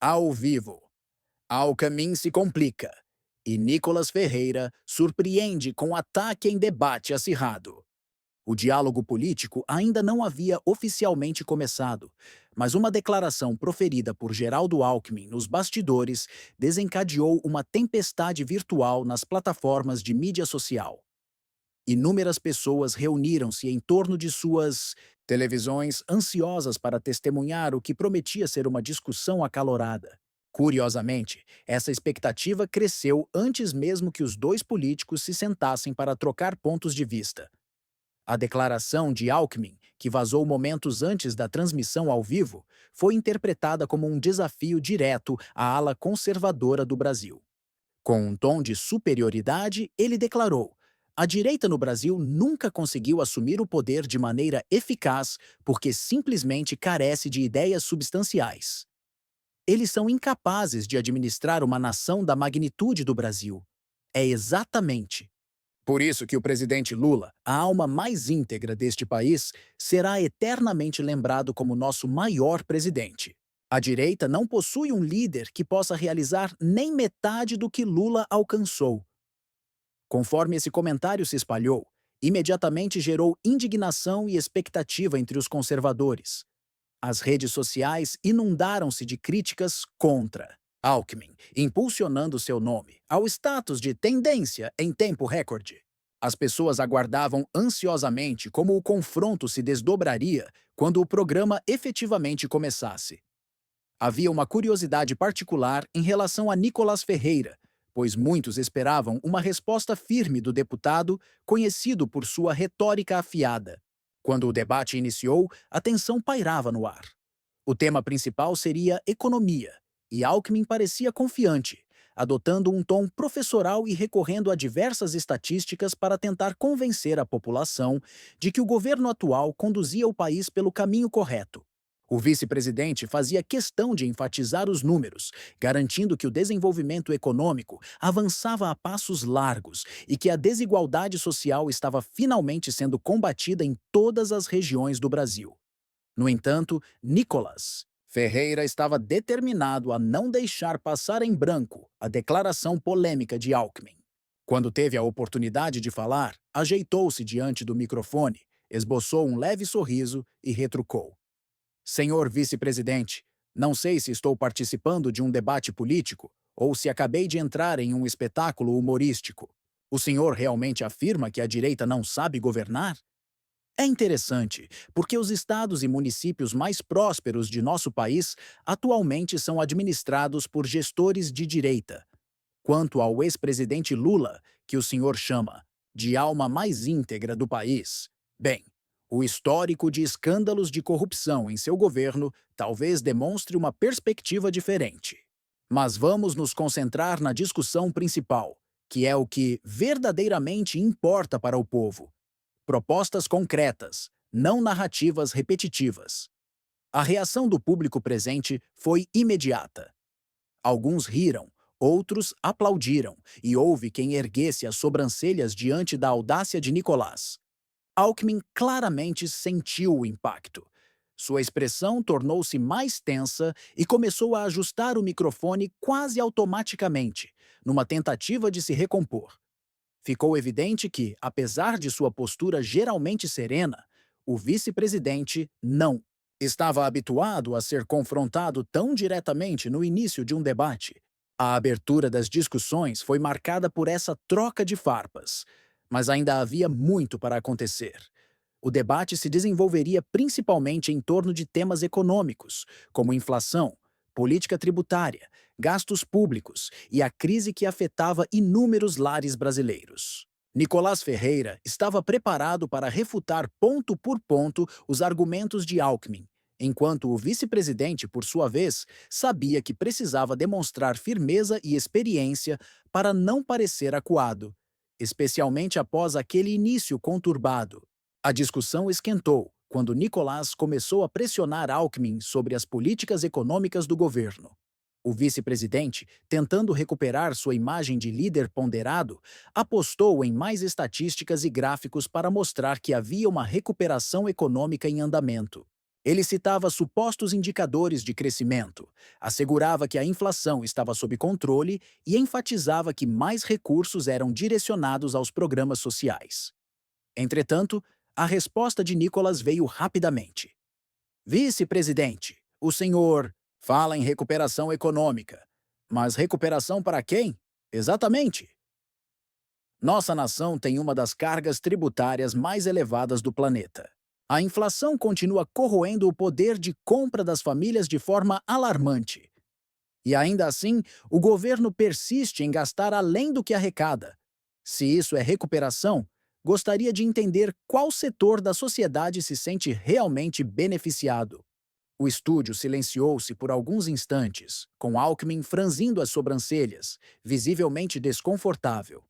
Ao vivo, Alckmin se complica e Nicolas Ferreira surpreende com ataque em debate acirrado. O diálogo político ainda não havia oficialmente começado, mas uma declaração proferida por Geraldo Alckmin nos bastidores desencadeou uma tempestade virtual nas plataformas de mídia social. Inúmeras pessoas reuniram-se em torno de suas televisões, ansiosas para testemunhar o que prometia ser uma discussão acalorada. Curiosamente, essa expectativa cresceu antes mesmo que os dois políticos se sentassem para trocar pontos de vista. A declaração de Alckmin, que vazou momentos antes da transmissão ao vivo, foi interpretada como um desafio direto à ala conservadora do Brasil. Com um tom de superioridade, ele declarou: a direita no Brasil nunca conseguiu assumir o poder de maneira eficaz porque simplesmente carece de ideias substanciais. Eles são incapazes de administrar uma nação da magnitude do Brasil. É exatamente por isso que o presidente Lula, a alma mais íntegra deste país, será eternamente lembrado como nosso maior presidente. A direita não possui um líder que possa realizar nem metade do que Lula alcançou. Conforme esse comentário se espalhou, imediatamente gerou indignação e expectativa entre os conservadores. As redes sociais inundaram-se de críticas contra Alckmin, impulsionando seu nome ao status de tendência em tempo recorde. As pessoas aguardavam ansiosamente como o confronto se desdobraria quando o programa efetivamente começasse. Havia uma curiosidade particular em relação a Nicolas Ferreira, pois muitos esperavam uma resposta firme do deputado, conhecido por sua retórica afiada. Quando o debate iniciou, a tensão pairava no ar. O tema principal seria economia, e Alckmin parecia confiante, adotando um tom professoral e recorrendo a diversas estatísticas para tentar convencer a população de que o governo atual conduzia o país pelo caminho correto. O vice-presidente fazia questão de enfatizar os números, garantindo que o desenvolvimento econômico avançava a passos largos e que a desigualdade social estava finalmente sendo combatida em todas as regiões do Brasil. No entanto, Nicolas Ferreira estava determinado a não deixar passar em branco a declaração polêmica de Alckmin. Quando teve a oportunidade de falar, ajeitou-se diante do microfone, esboçou um leve sorriso e retrucou: Senhor vice-presidente, não sei se estou participando de um debate político ou se acabei de entrar em um espetáculo humorístico. O senhor realmente afirma que a direita não sabe governar? É interessante, porque os estados e municípios mais prósperos de nosso país atualmente são administrados por gestores de direita. Quanto ao ex-presidente Lula, que o senhor chama de alma mais íntegra do país, bem, o histórico de escândalos de corrupção em seu governo talvez demonstre uma perspectiva diferente. Mas vamos nos concentrar na discussão principal, que é o que verdadeiramente importa para o povo: propostas concretas, não narrativas repetitivas. A reação do público presente foi imediata. Alguns riram, outros aplaudiram, e houve quem erguesse as sobrancelhas diante da audácia de Nicolás. Alckmin claramente sentiu o impacto. Sua expressão tornou-se mais tensa e começou a ajustar o microfone quase automaticamente, numa tentativa de se recompor. Ficou evidente que, apesar de sua postura geralmente serena, o vice-presidente não estava habituado a ser confrontado tão diretamente no início de um debate. A abertura das discussões foi marcada por essa troca de farpas, mas ainda havia muito para acontecer. O debate se desenvolveria principalmente em torno de temas econômicos, como inflação, política tributária, gastos públicos e a crise que afetava inúmeros lares brasileiros. Nicolás Ferreira estava preparado para refutar ponto por ponto os argumentos de Alckmin, enquanto o vice-presidente, por sua vez, sabia que precisava demonstrar firmeza e experiência para não parecer acuado, especialmente após aquele início conturbado. A discussão esquentou quando Nicolás começou a pressionar Alckmin sobre as políticas econômicas do governo. O vice-presidente, tentando recuperar sua imagem de líder ponderado, apostou em mais estatísticas e gráficos para mostrar que havia uma recuperação econômica em andamento. Ele citava supostos indicadores de crescimento, assegurava que a inflação estava sob controle e enfatizava que mais recursos eram direcionados aos programas sociais. Entretanto, a resposta de Nicholas veio rapidamente. Vice-presidente, o senhor fala em recuperação econômica. Mas recuperação para quem? Exatamente. Nossa nação tem uma das cargas tributárias mais elevadas do planeta. A inflação continua corroendo o poder de compra das famílias de forma alarmante. E ainda assim, o governo persiste em gastar além do que arrecada. Se isso é recuperação, gostaria de entender qual setor da sociedade se sente realmente beneficiado. O estúdio silenciou-se por alguns instantes, com Alckmin franzindo as sobrancelhas, visivelmente desconfortável.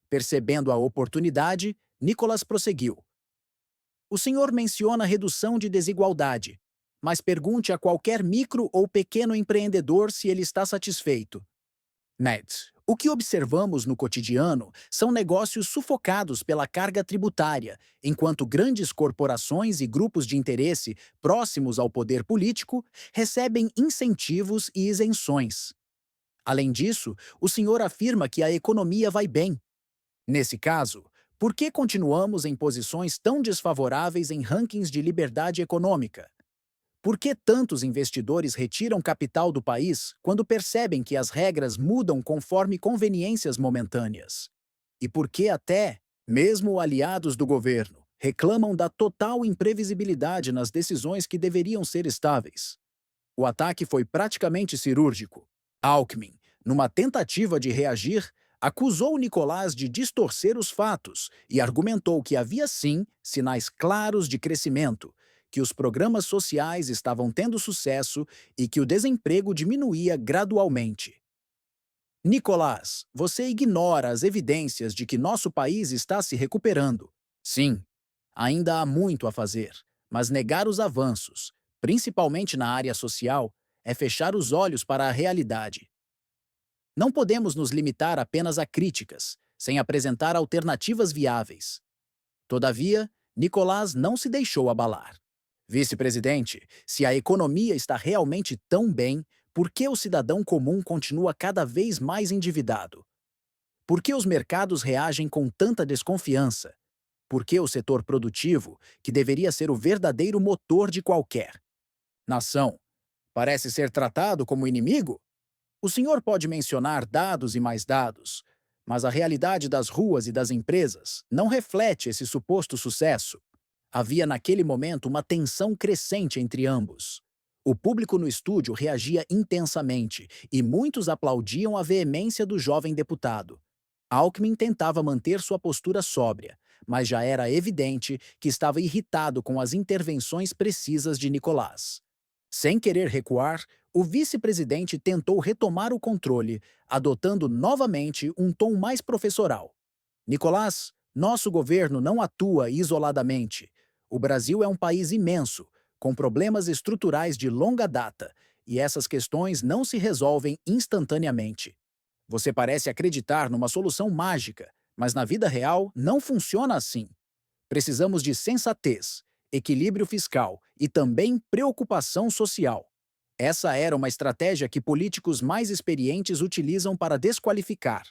Percebendo a oportunidade, Nicholas prosseguiu. O senhor menciona redução de desigualdade, mas pergunte a qualquer micro ou pequeno empreendedor se ele está satisfeito. Ned, o que observamos no cotidiano são negócios sufocados pela carga tributária, enquanto grandes corporações e grupos de interesse próximos ao poder político recebem incentivos e isenções. Além disso, o senhor afirma que a economia vai bem. Nesse caso, por que continuamos em posições tão desfavoráveis em rankings de liberdade econômica? Por que tantos investidores retiram capital do país quando percebem que as regras mudam conforme conveniências momentâneas? E por que até, mesmo aliados do governo, reclamam da total imprevisibilidade nas decisões que deveriam ser estáveis? O ataque foi praticamente cirúrgico. Alckmin, numa tentativa de reagir, acusou Nicolás de distorcer os fatos e argumentou que havia sim sinais claros de crescimento, que os programas sociais estavam tendo sucesso e que o desemprego diminuía gradualmente. Nicolás, você ignora as evidências de que nosso país está se recuperando. Sim, ainda há muito a fazer, mas negar os avanços, principalmente na área social, é fechar os olhos para a realidade. Não podemos nos limitar apenas a críticas, sem apresentar alternativas viáveis. Todavia, Nicolás não se deixou abalar. Vice-presidente, se a economia está realmente tão bem, por que o cidadão comum continua cada vez mais endividado? Por que os mercados reagem com tanta desconfiança? Por que o setor produtivo, que deveria ser o verdadeiro motor de qualquer nação, parece ser tratado como inimigo? O senhor pode mencionar dados e mais dados, mas a realidade das ruas e das empresas não reflete esse suposto sucesso. Havia naquele momento uma tensão crescente entre ambos. O público no estúdio reagia intensamente e muitos aplaudiam a veemência do jovem deputado. Alckmin tentava manter sua postura sóbria, mas já era evidente que estava irritado com as intervenções precisas de Nicolás. Sem querer recuar, o vice-presidente tentou retomar o controle, adotando novamente um tom mais professoral. Nicolás, nosso governo não atua isoladamente. O Brasil é um país imenso, com problemas estruturais de longa data, e essas questões não se resolvem instantaneamente. Você parece acreditar numa solução mágica, mas na vida real não funciona assim. Precisamos de sensatez, equilíbrio fiscal e também preocupação social. Essa era uma estratégia que políticos mais experientes utilizam para desqualificar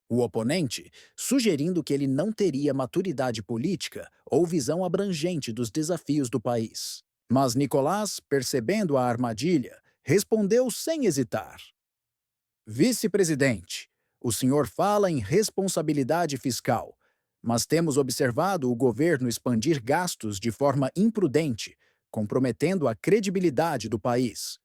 o oponente, sugerindo que ele não teria maturidade política ou visão abrangente dos desafios do país. Mas Nicolás, percebendo a armadilha, respondeu sem hesitar. Vice-presidente, o senhor fala em responsabilidade fiscal, mas temos observado o governo expandir gastos de forma imprudente, comprometendo a credibilidade do país.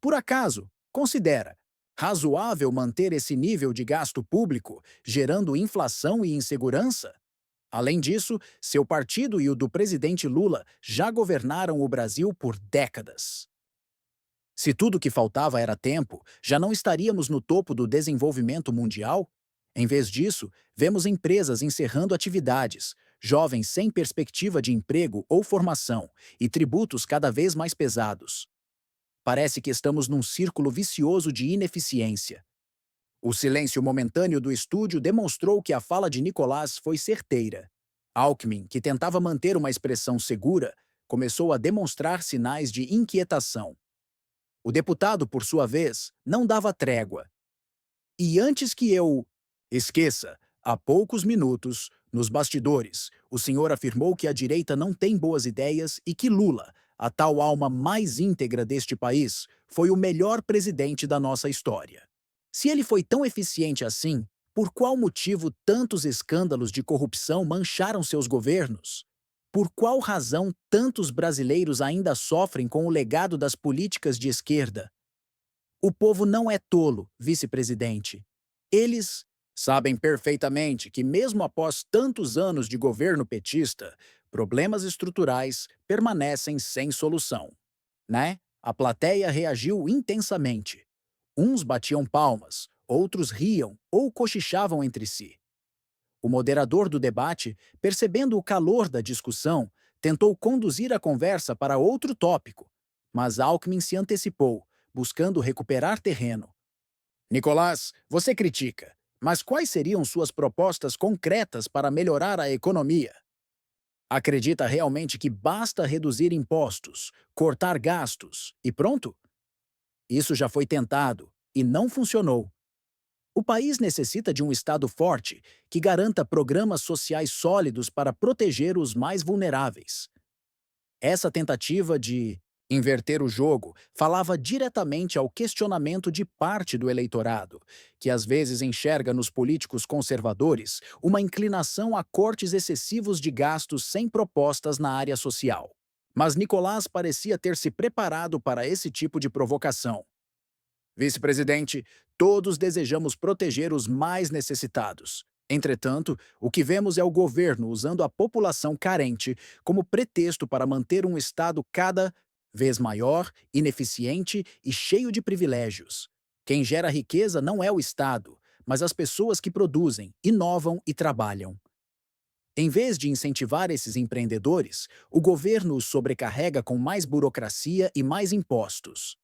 Por acaso, considera razoável manter esse nível de gasto público, gerando inflação e insegurança? Além disso, seu partido e o do presidente Lula já governaram o Brasil por décadas. Se tudo o que faltava era tempo, já não estaríamos no topo do desenvolvimento mundial? Em vez disso, vemos empresas encerrando atividades, jovens sem perspectiva de emprego ou formação e tributos cada vez mais pesados. Parece que estamos num círculo vicioso de ineficiência. O silêncio momentâneo do estúdio demonstrou que a fala de Nicolás foi certeira. Alckmin, que tentava manter uma expressão segura, começou a demonstrar sinais de inquietação. O deputado, por sua vez, não dava trégua. E antes que eu esqueça, há poucos minutos, nos bastidores, o senhor afirmou que a direita não tem boas ideias e que Lula, a tal alma mais íntegra deste país, foi o melhor presidente da nossa história. Se ele foi tão eficiente assim, por qual motivo tantos escândalos de corrupção mancharam seus governos? Por qual razão tantos brasileiros ainda sofrem com o legado das políticas de esquerda? O povo não é tolo, vice-presidente. Eles sabem perfeitamente que, mesmo após tantos anos de governo petista, problemas estruturais permanecem sem solução. Né? A plateia reagiu intensamente. Uns batiam palmas, outros riam ou cochichavam entre si. O moderador do debate, percebendo o calor da discussão, tentou conduzir a conversa para outro tópico, mas Alckmin se antecipou, buscando recuperar terreno. Nicolás, você critica, mas quais seriam suas propostas concretas para melhorar a economia? Acredita realmente que basta reduzir impostos, cortar gastos e pronto? Isso já foi tentado e não funcionou. O país necessita de um Estado forte que garanta programas sociais sólidos para proteger os mais vulneráveis. Essa tentativa de inverter o jogo falava diretamente ao questionamento de parte do eleitorado, que às vezes enxerga nos políticos conservadores uma inclinação a cortes excessivos de gastos sem propostas na área social. Mas Nicolás parecia ter se preparado para esse tipo de provocação. Vice-presidente, todos desejamos proteger os mais necessitados. Entretanto, o que vemos é o governo usando a população carente como pretexto para manter um Estado cada vez maior, ineficiente e cheio de privilégios. Quem gera riqueza não é o Estado, mas as pessoas que produzem, inovam e trabalham. Em vez de incentivar esses empreendedores, o governo os sobrecarrega com mais burocracia e mais impostos.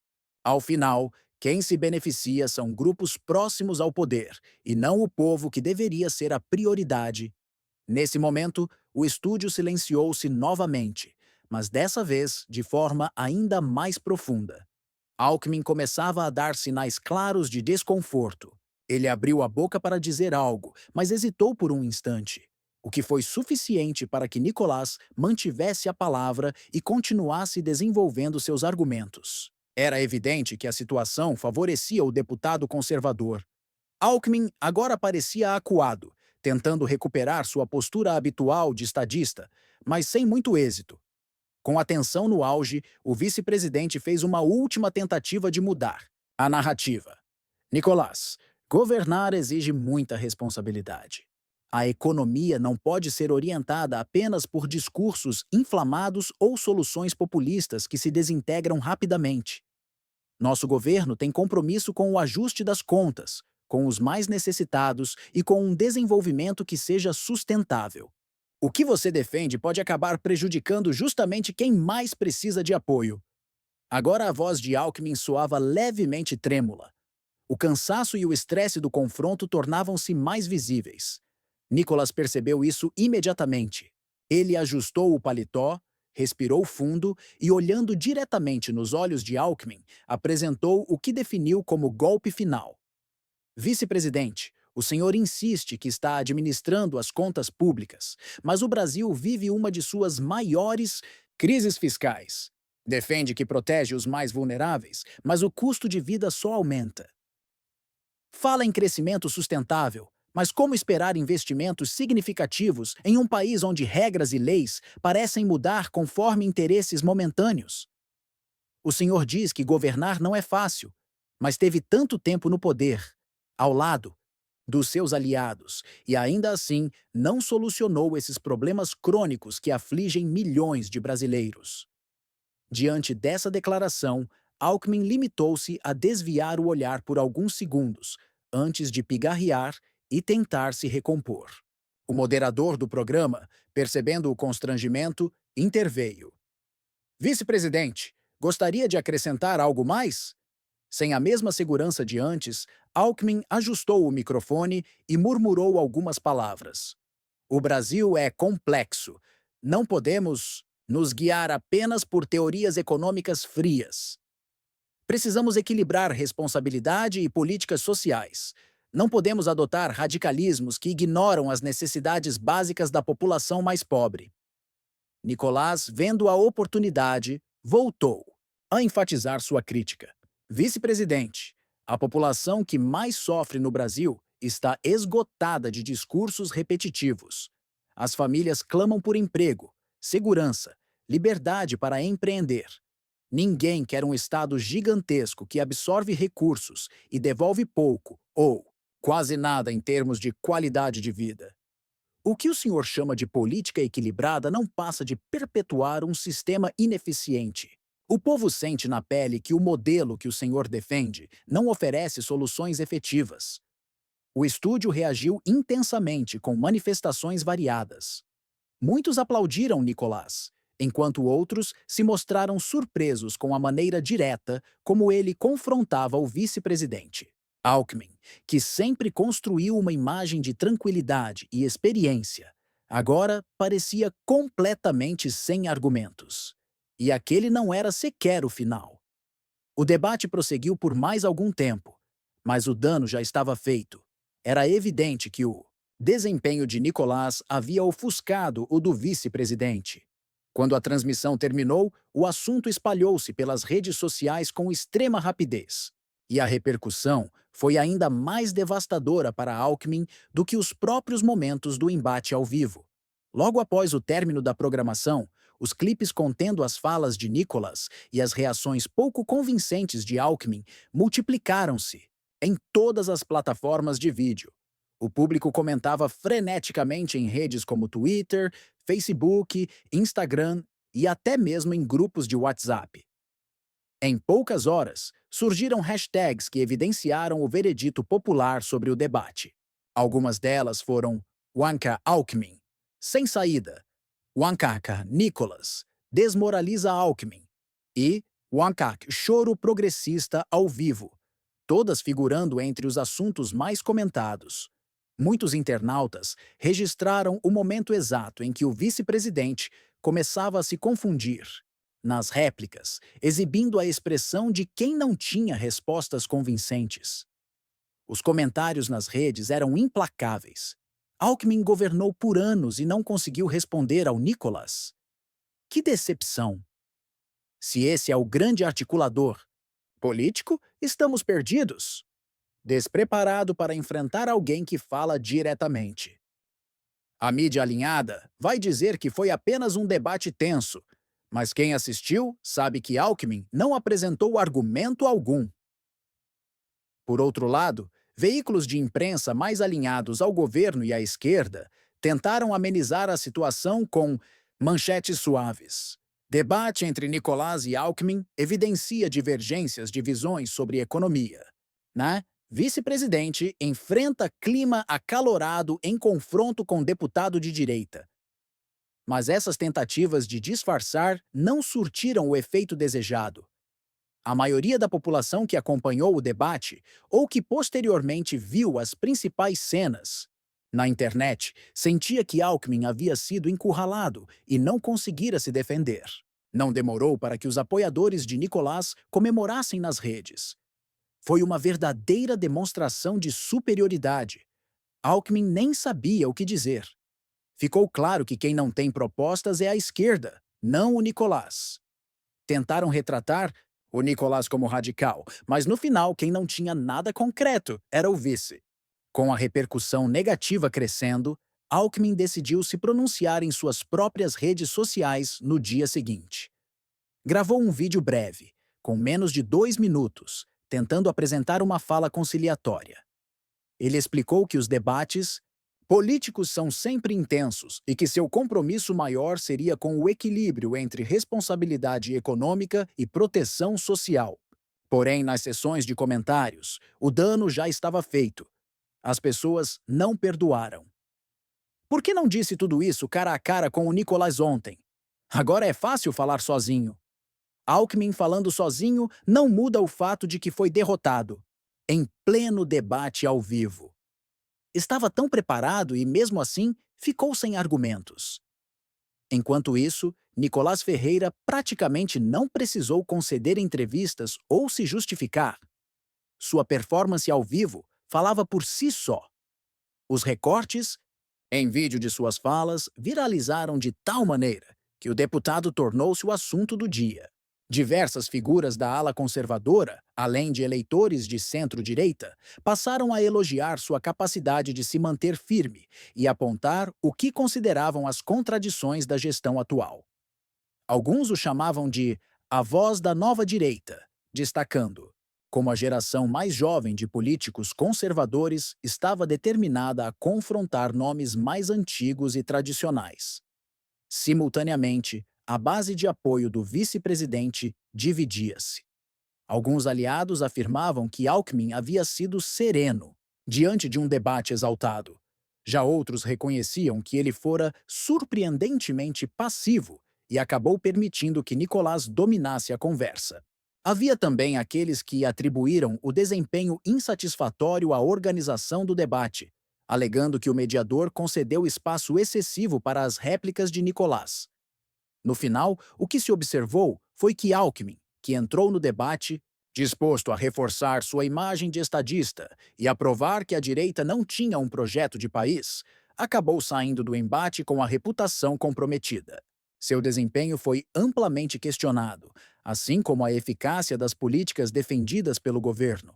Ao final, quem se beneficia são grupos próximos ao poder, e não o povo que deveria ser a prioridade. Nesse momento, o estúdio silenciou-se novamente, mas dessa vez de forma ainda mais profunda. Alckmin começava a dar sinais claros de desconforto. Ele abriu a boca para dizer algo, mas hesitou por um instante, o que foi suficiente para que Nicolás mantivesse a palavra e continuasse desenvolvendo seus argumentos. Era evidente que a situação favorecia o deputado conservador. Alckmin agora parecia acuado, tentando recuperar sua postura habitual de estadista, mas sem muito êxito. Com a tensão no auge, o vice-presidente fez uma última tentativa de mudar a narrativa. Nicolás, governar exige muita responsabilidade. A economia não pode ser orientada apenas por discursos inflamados ou soluções populistas que se desintegram rapidamente. Nosso governo tem compromisso com o ajuste das contas, com os mais necessitados e com um desenvolvimento que seja sustentável. O que você defende pode acabar prejudicando justamente quem mais precisa de apoio. Agora a voz de Alckmin soava levemente trêmula. O cansaço e o estresse do confronto tornavam-se mais visíveis. Nicholas percebeu isso imediatamente. Ele ajustou o paletó, respirou fundo e, olhando diretamente nos olhos de Alckmin, apresentou o que definiu como golpe final. Vice-presidente, o senhor insiste que está administrando as contas públicas, mas o Brasil vive uma de suas maiores crises fiscais. Defende que protege os mais vulneráveis, mas o custo de vida só aumenta. Fala em crescimento sustentável, mas como esperar investimentos significativos em um país onde regras e leis parecem mudar conforme interesses momentâneos? O senhor diz que governar não é fácil, mas teve tanto tempo no poder, ao lado dos seus aliados, e ainda assim não solucionou esses problemas crônicos que afligem milhões de brasileiros. Diante dessa declaração, Alckmin limitou-se a desviar o olhar por alguns segundos, antes de pigarrear e tentar se recompor. O moderador do programa, percebendo o constrangimento, interveio. Vice-presidente, gostaria de acrescentar algo mais? Sem a mesma segurança de antes, Alckmin ajustou o microfone e murmurou algumas palavras. O Brasil é complexo. Não podemos nos guiar apenas por teorias econômicas frias. Precisamos equilibrar responsabilidade e políticas sociais. Não podemos adotar radicalismos que ignoram as necessidades básicas da população mais pobre. Nicolás, vendo a oportunidade, voltou a enfatizar sua crítica. Vice-presidente, a população que mais sofre no Brasil está esgotada de discursos repetitivos. As famílias clamam por emprego, segurança, liberdade para empreender. Ninguém quer um Estado gigantesco que absorve recursos e devolve pouco, ou quase nada em termos de qualidade de vida. O que o senhor chama de política equilibrada não passa de perpetuar um sistema ineficiente. O povo sente na pele que o modelo que o senhor defende não oferece soluções efetivas. O estúdio reagiu intensamente com manifestações variadas. Muitos aplaudiram Nicolás, enquanto outros se mostraram surpresos com a maneira direta como ele confrontava o vice-presidente. Alckmin, que sempre construiu uma imagem de tranquilidade e experiência, agora parecia completamente sem argumentos. E aquele não era sequer o final. O debate prosseguiu por mais algum tempo, mas o dano já estava feito. Era evidente que o desempenho de Nicolás havia ofuscado o do vice-presidente. Quando a transmissão terminou, o assunto espalhou-se pelas redes sociais com extrema rapidez. E a repercussão foi ainda mais devastadora para Alckmin do que os próprios momentos do embate ao vivo. Logo após o término da programação, os clipes contendo as falas de Nicolás e as reações pouco convincentes de Alckmin multiplicaram-se em todas as plataformas de vídeo. O público comentava freneticamente em redes como Twitter, Facebook, Instagram e até mesmo em grupos de WhatsApp. Em poucas horas, surgiram hashtags que evidenciaram o veredito popular sobre o debate. Algumas delas foram Wanka Alckmin, sem saída, Wankaka Nicolas, desmoraliza Alckmin e Wankak Choro Progressista ao vivo, todas figurando entre os assuntos mais comentados. Muitos internautas registraram o momento exato em que o vice-presidente começava a se confundir. Nas réplicas, exibindo a expressão de quem não tinha respostas convincentes. Os comentários nas redes eram implacáveis. Alckmin governou por anos e não conseguiu responder ao Nicolás. Que decepção! Se esse é o grande articulador político, estamos perdidos. Despreparado para enfrentar alguém que fala diretamente. A mídia alinhada vai dizer que foi apenas um debate tenso, mas quem assistiu sabe que Alckmin não apresentou argumento algum. Por outro lado, veículos de imprensa mais alinhados ao governo e à esquerda tentaram amenizar a situação com manchetes suaves. Debate entre Nicolás e Alckmin evidencia divergências de visões sobre economia. Né? Vice-presidente enfrenta clima acalorado em confronto com deputado de direita. Mas essas tentativas de disfarçar não surtiram o efeito desejado. A maioria da população que acompanhou o debate ou que posteriormente viu as principais cenas na internet sentia que Alckmin havia sido encurralado e não conseguira se defender. Não demorou para que os apoiadores de Nicolás comemorassem nas redes. Foi uma verdadeira demonstração de superioridade. Alckmin nem sabia o que dizer. Ficou claro que quem não tem propostas é a esquerda, não o Nicolás. Tentaram retratar o Nicolás como radical, mas no final quem não tinha nada concreto era o vice. Com a repercussão negativa crescendo, Alckmin decidiu se pronunciar em suas próprias redes sociais no dia seguinte. Gravou um vídeo breve, com menos de 2 minutos, tentando apresentar uma fala conciliatória. Ele explicou que os debates políticos são sempre intensos e que seu compromisso maior seria com o equilíbrio entre responsabilidade econômica e proteção social. Porém, nas sessões de comentários, o dano já estava feito. As pessoas não perdoaram. Por que não disse tudo isso cara a cara com o Nicolás ontem? Agora é fácil falar sozinho. Alckmin falando sozinho não muda o fato de que foi derrotado, em pleno debate ao vivo. Estava tão preparado e, mesmo assim, ficou sem argumentos. Enquanto isso, Nicolás Ferreira praticamente não precisou conceder entrevistas ou se justificar. Sua performance ao vivo falava por si só. Os recortes, em vídeo de suas falas, viralizaram de tal maneira que o deputado tornou-se o assunto do dia. Diversas figuras da ala conservadora, além de eleitores de centro-direita, passaram a elogiar sua capacidade de se manter firme e apontar o que consideravam as contradições da gestão atual. Alguns o chamavam de a voz da nova direita, destacando como a geração mais jovem de políticos conservadores estava determinada a confrontar nomes mais antigos e tradicionais. Simultaneamente, a base de apoio do vice-presidente dividia-se. Alguns aliados afirmavam que Alckmin havia sido sereno diante de um debate exaltado. Já outros reconheciam que ele fora surpreendentemente passivo e acabou permitindo que Nicolás dominasse a conversa. Havia também aqueles que atribuíram o desempenho insatisfatório à organização do debate, alegando que o mediador concedeu espaço excessivo para as réplicas de Nicolás. No final, o que se observou foi que Alckmin, que entrou no debate, disposto a reforçar sua imagem de estadista e a provar que a direita não tinha um projeto de país, acabou saindo do embate com a reputação comprometida. Seu desempenho foi amplamente questionado, assim como a eficácia das políticas defendidas pelo governo.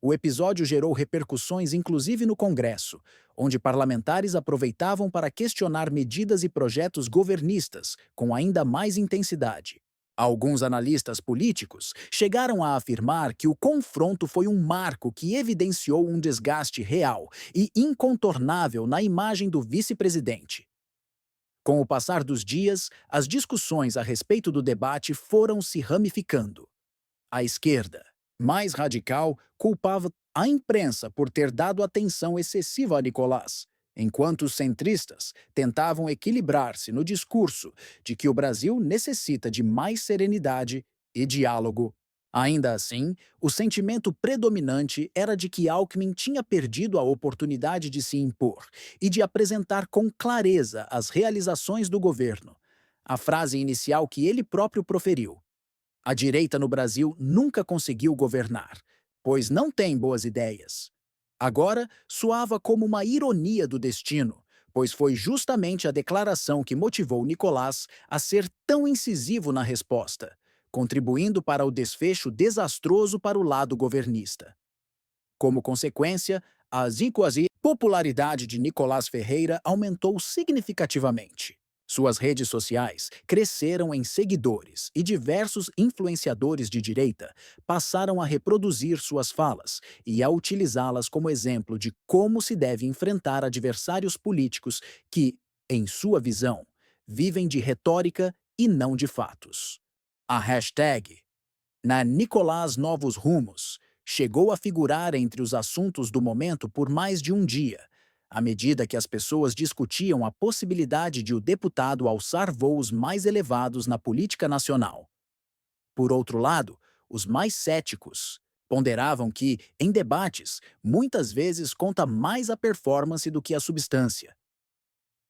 O episódio gerou repercussões inclusive no Congresso, onde parlamentares aproveitavam para questionar medidas e projetos governistas com ainda mais intensidade. Alguns analistas políticos chegaram a afirmar que o confronto foi um marco que evidenciou um desgaste real e incontornável na imagem do vice-presidente. Com o passar dos dias, as discussões a respeito do debate foram se ramificando. A esquerda, mais radical, culpava a imprensa por ter dado atenção excessiva a Nicolás, enquanto os centristas tentavam equilibrar-se no discurso de que o Brasil necessita de mais serenidade e diálogo. Ainda assim, o sentimento predominante era de que Alckmin tinha perdido a oportunidade de se impor e de apresentar com clareza as realizações do governo. A frase inicial que ele próprio proferiu: a direita no Brasil nunca conseguiu governar, pois não tem boas ideias. Agora soava como uma ironia do destino, pois foi justamente a declaração que motivou Nicolás a ser tão incisivo na resposta, contribuindo para o desfecho desastroso para o lado governista. Como consequência, a popularidade de Nicolás Ferreira aumentou significativamente. Suas redes sociais cresceram em seguidores e diversos influenciadores de direita passaram a reproduzir suas falas e a utilizá-las como exemplo de como se deve enfrentar adversários políticos que, em sua visão, vivem de retórica e não de fatos. A hashtag na Nicolás Novos Rumos chegou a figurar entre os assuntos do momento por mais de um dia, à medida que as pessoas discutiam a possibilidade de o deputado alçar voos mais elevados na política nacional. Por outro lado, os mais céticos ponderavam que, em debates, muitas vezes conta mais a performance do que a substância.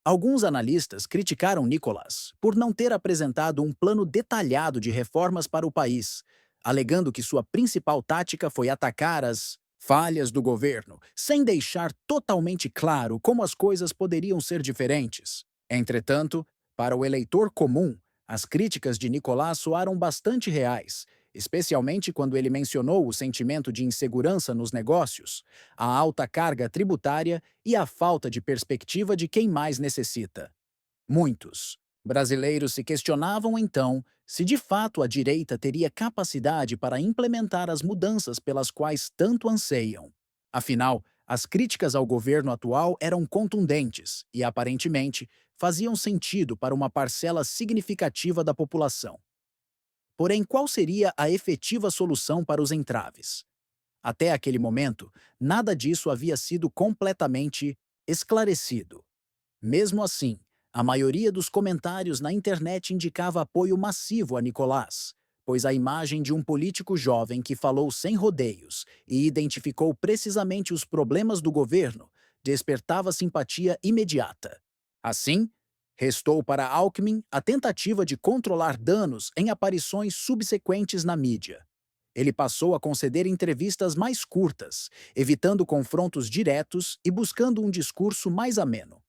Alguns analistas criticaram Nicolás por não ter apresentado um plano detalhado de reformas para o país, alegando que sua principal tática foi atacar as falhas do governo, sem deixar totalmente claro como as coisas poderiam ser diferentes. Entretanto, para o eleitor comum, as críticas de Nicolás soaram bastante reais, especialmente quando ele mencionou o sentimento de insegurança nos negócios, a alta carga tributária e a falta de perspectiva de quem mais necessita. Muitos brasileiros se questionavam então se de fato a direita teria capacidade para implementar as mudanças pelas quais tanto anseiam. Afinal, as críticas ao governo atual eram contundentes e, aparentemente, faziam sentido para uma parcela significativa da população. Porém, qual seria a efetiva solução para os entraves? Até aquele momento, nada disso havia sido completamente esclarecido. Mesmo assim, a maioria dos comentários na internet indicava apoio massivo a Nicolás, pois a imagem de um político jovem que falou sem rodeios e identificou precisamente os problemas do governo despertava simpatia imediata. Assim, Restou para Alckmin a tentativa de controlar danos em aparições subsequentes na mídia. Ele passou a conceder entrevistas mais curtas, evitando confrontos diretos e buscando um discurso mais ameno.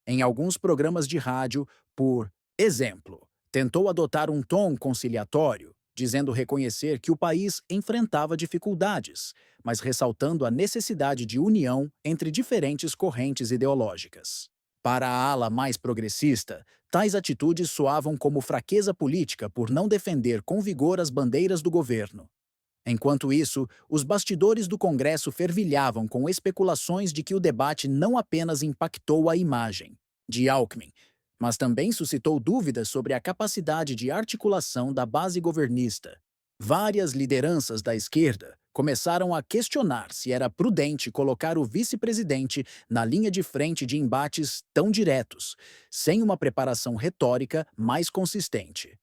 Em alguns programas de rádio, por exemplo, tentou adotar um tom conciliatório, dizendo reconhecer que o país enfrentava dificuldades, mas ressaltando a necessidade de união entre diferentes correntes ideológicas. Para a ala mais progressista, tais atitudes soavam como fraqueza política por não defender com vigor as bandeiras do governo. Enquanto isso, os bastidores do Congresso fervilhavam com especulações de que o debate não apenas impactou a imagem de Alckmin, mas também suscitou dúvidas sobre a capacidade de articulação da base governista. Várias lideranças da esquerda começaram a questionar se era prudente colocar o vice-presidente na linha de frente de embates tão diretos, sem uma preparação retórica mais consistente.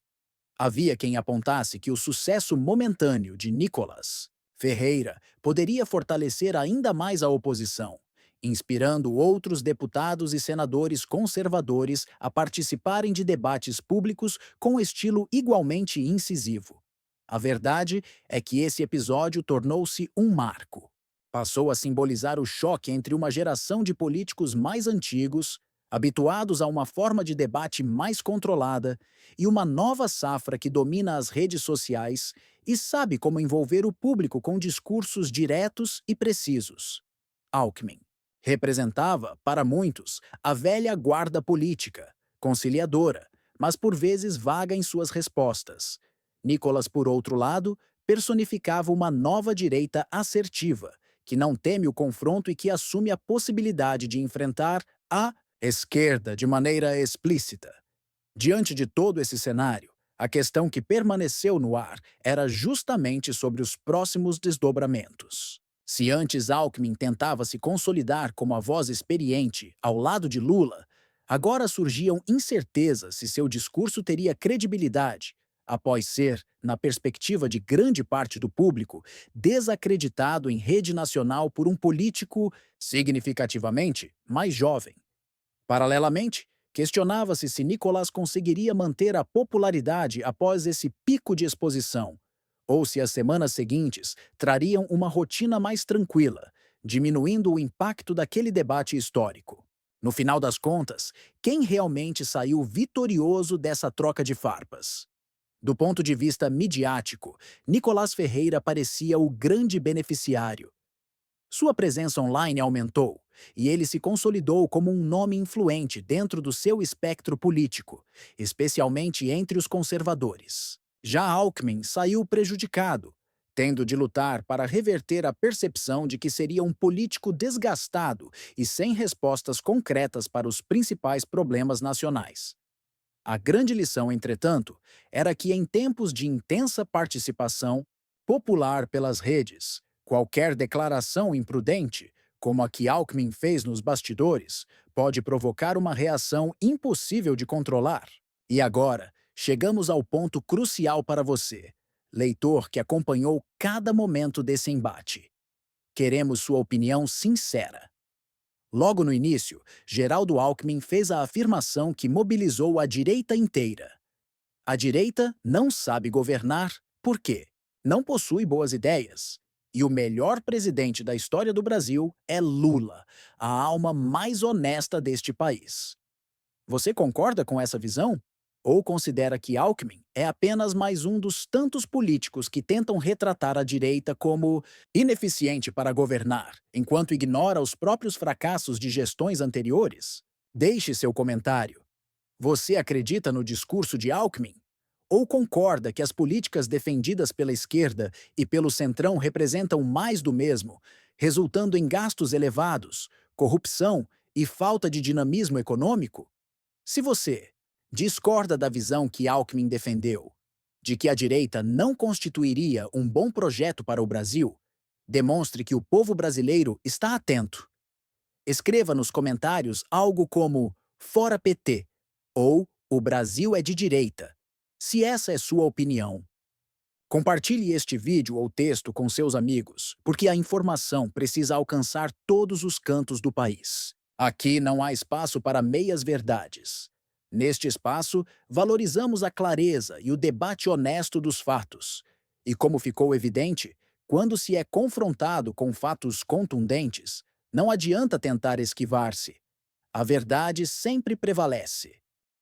Havia quem apontasse que o sucesso momentâneo de Nicolás Ferreira poderia fortalecer ainda mais a oposição, inspirando outros deputados e senadores conservadores a participarem de debates públicos com estilo igualmente incisivo. A verdade é que esse episódio tornou-se um marco. Passou a simbolizar o choque entre uma geração de políticos mais antigos, habituados a uma forma de debate mais controlada, e uma nova safra que domina as redes sociais e sabe como envolver o público com discursos diretos e precisos. Alckmin representava, para muitos, a velha guarda política, conciliadora, mas por vezes vaga em suas respostas. Nicolas, por outro lado, personificava uma nova direita assertiva, que não teme o confronto e que assume a possibilidade de enfrentar a esquerda de maneira explícita. Diante de todo esse cenário, a questão que permaneceu no ar era justamente sobre os próximos desdobramentos. Se antes Alckmin tentava se consolidar como a voz experiente ao lado de Lula, agora surgiam incertezas se seu discurso teria credibilidade, após ser, na perspectiva de grande parte do público, desacreditado em rede nacional por um político significativamente mais jovem. Paralelamente, questionava-se se Nicolás conseguiria manter a popularidade após esse pico de exposição, ou se as semanas seguintes trariam uma rotina mais tranquila, diminuindo o impacto daquele debate histórico. No final das contas, quem realmente saiu vitorioso dessa troca de farpas? Do ponto de vista midiático, Nicolás Ferreira parecia o grande beneficiário. Sua presença online aumentou, e ele se consolidou como um nome influente dentro do seu espectro político, especialmente entre os conservadores. Já Alckmin saiu prejudicado, tendo de lutar para reverter a percepção de que seria um político desgastado e sem respostas concretas para os principais problemas nacionais. A grande lição, entretanto, era que em tempos de intensa participação popular pelas redes, qualquer declaração imprudente, como a que Alckmin fez nos bastidores, pode provocar uma reação impossível de controlar. E agora, chegamos ao ponto crucial para você, leitor que acompanhou cada momento desse embate. Queremos sua opinião sincera. Logo no início, Geraldo Alckmin fez a afirmação que mobilizou a direita inteira. A direita não sabe governar, por quê? Não possui boas ideias. E o melhor presidente da história do Brasil é Lula, a alma mais honesta deste país. Você concorda com essa visão? Ou considera que Alckmin é apenas mais um dos tantos políticos que tentam retratar a direita como ineficiente para governar, enquanto ignora os próprios fracassos de gestões anteriores? Deixe seu comentário. Você acredita no discurso de Alckmin? Ou concorda que as políticas defendidas pela esquerda e pelo centrão representam mais do mesmo, resultando em gastos elevados, corrupção e falta de dinamismo econômico? Se você discorda da visão que Alckmin defendeu, de que a direita não constituiria um bom projeto para o Brasil, demonstre que o povo brasileiro está atento. Escreva nos comentários algo como "Fora PT" ou "O Brasil é de direita", se essa é sua opinião. Compartilhe este vídeo ou texto com seus amigos, porque a informação precisa alcançar todos os cantos do país. Aqui não há espaço para meias-verdades. Neste espaço, valorizamos a clareza e o debate honesto dos fatos. E como ficou evidente, quando se é confrontado com fatos contundentes, não adianta tentar esquivar-se. A verdade sempre prevalece.